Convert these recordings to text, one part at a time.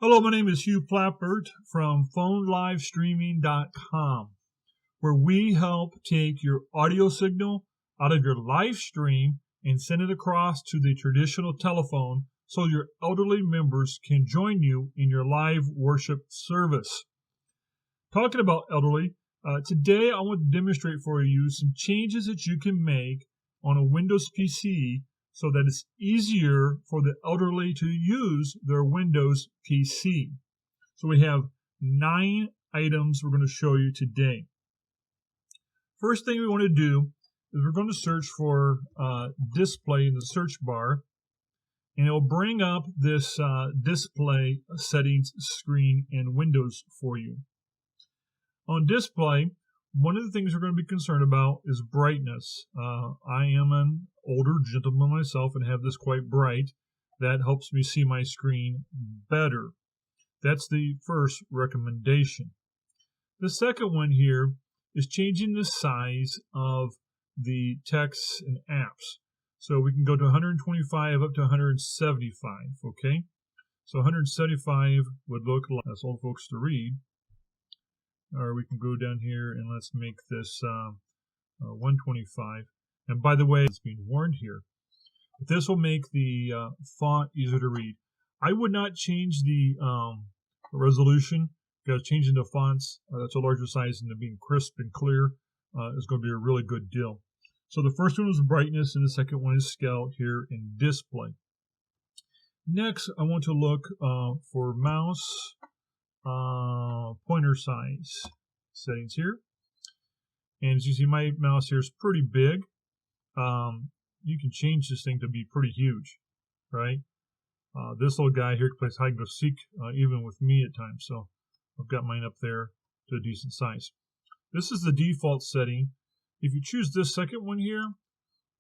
Hello, my name is Hugh Plappert from PhoneLiveStreaming.com, where we help take your audio signal out of your live stream and send it across to the traditional telephone so your elderly members can join you in your live worship service. Talking about elderly, today I want to demonstrate for you some changes that you can make on a Windows PC so that it's easier for the elderly to use their Windows PC. So we have 9 items we're going to show you today. First thing we want to do is we're going to search for display in the search bar, and it'll bring up this display settings screen in Windows for you. On display, one of the things we're going to be concerned about is brightness. I am an older gentleman myself and have this quite bright. That helps me see my screen better. That's the first recommendation. The second one here is changing the size of the texts and apps. So we can go to 125 up to 175, okay? So 175 would look like, that's old folks to read. Or we can go down here and let's make this 125. And by the way, it's being warned here, this will make the font easier to read. I would not change the resolution, because changing the fonts to a larger size and being crisp and clear is going to be a really good deal. So the first one is brightness, and the second one is scale here in display. Next, I want to look for mouse pointer size settings here. And as you see, my mouse here is pretty big. You can change this thing to be pretty huge, right? This little guy here plays hide and seek even with me at times, so I've got mine up there to a decent size. This is the default setting. If you choose this second one here,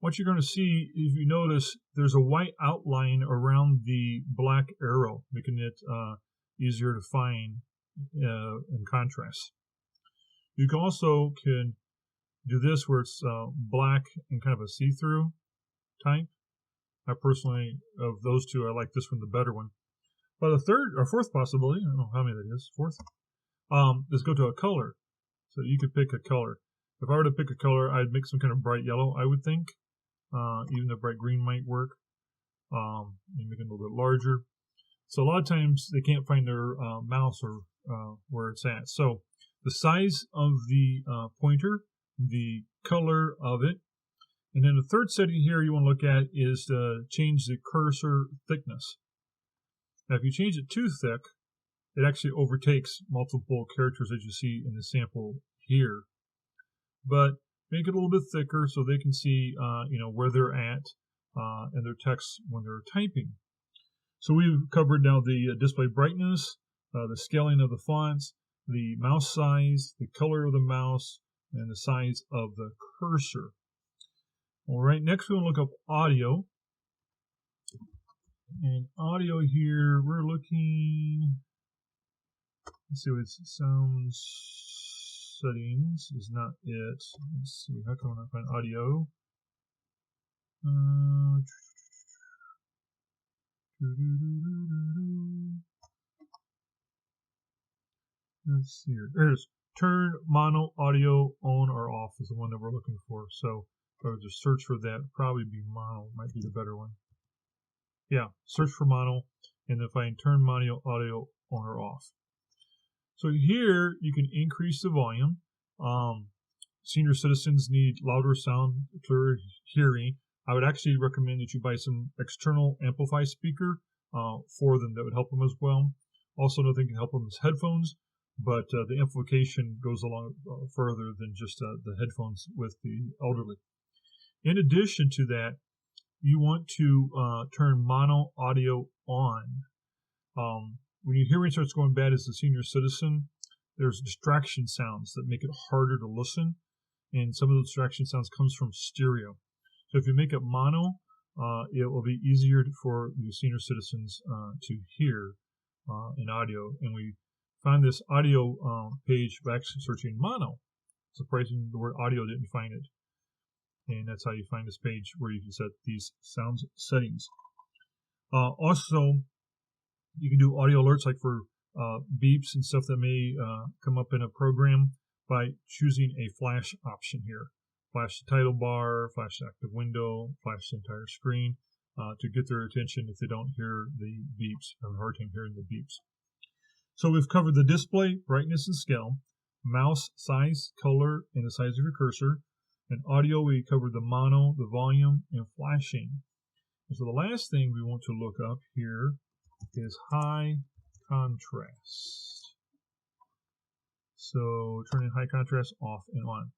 what you're going to see, if you notice, there's a white outline around the black arrow, making it easier to find in contrast. You can also do this where it's black and kind of a see-through type. I personally, of those two, I like this one the better one. But the third or fourth possibility, I don't know how many that is, fourth, is go to a color. So you could pick a color. If I were to pick a color, I'd make some kind of bright yellow, I would think. Even the bright green might work. And make it a little bit larger. So a lot of times they can't find their mouse or where it's at. So the size of the pointer, the color of it, and then the third setting here you want to look at is to change the cursor thickness. Now if you change it too thick, it actually overtakes multiple characters that you see in the sample here. But make it a little bit thicker so they can see where they're at and their text when they're typing. So we've covered now the display brightness, the scaling of the fonts, the mouse size, the color of the mouse, and the size of the cursor. All right, next we're going to look up audio. And audio here, we're looking, let's see what it sounds settings is not it. Let's see, how come I not find audio? Let's see here. There's turn mono audio on or off is the one that we're looking for. So if I were to search for that, probably be mono, might be the better one. Yeah, search for mono, and then find turn mono audio on or off. So here you can increase the volume. Senior citizens need louder sound, clearer hearing. I would actually recommend that you buy some external amplify speaker for them. That would help them as well. Also, another thing can help them is headphones, but the amplification goes along further than just the headphones with the elderly. In addition to that, you want to turn mono audio on. When your hearing starts going bad as a senior citizen, there's distraction sounds that make it harder to listen, and some of the distraction sounds comes from stereo. So if you make it mono, it will be easier for the senior citizens to hear in audio. And we found this audio page by actually searching mono. Surprising the word audio didn't find it. And that's how you find this page where you can set these sound settings. Also, You can do audio alerts like for beeps and stuff that may come up in a program by choosing a flash option here. Flash the title bar, flash the active window, flash the entire screen to get their attention if they don't hear the beeps, have a hard time hearing the beeps. So we've covered the display, brightness and scale, mouse size, color, and the size of your cursor. And audio, we covered the mono, the volume, and flashing. And so the last thing we want to look up here is high contrast. So turning high contrast off and on.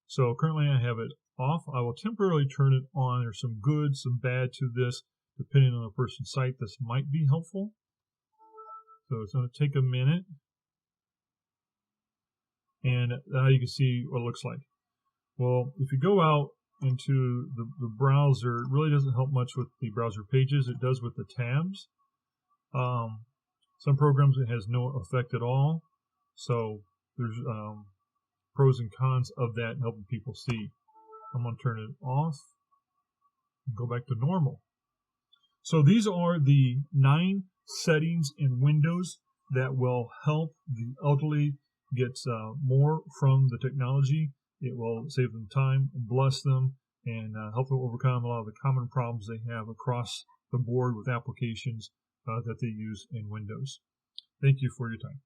So currently I have it off. I will temporarily turn it on. There's some good, some bad to this, depending on the person's site. This might be helpful. So it's going to take a minute. And now you can see what it looks like. Well, if you go out into the browser, it really doesn't help much with the browser pages. It does with the tabs. Some programs it has no effect at all. So there's pros and cons of that helping people see. I'm going to turn it off and go back to normal. So these are the 9 settings in Windows that will help the elderly get more from the technology. It will save them time, bless them, and help them overcome a lot of the common problems they have across the board with applications that they use in Windows. Thank you for your time.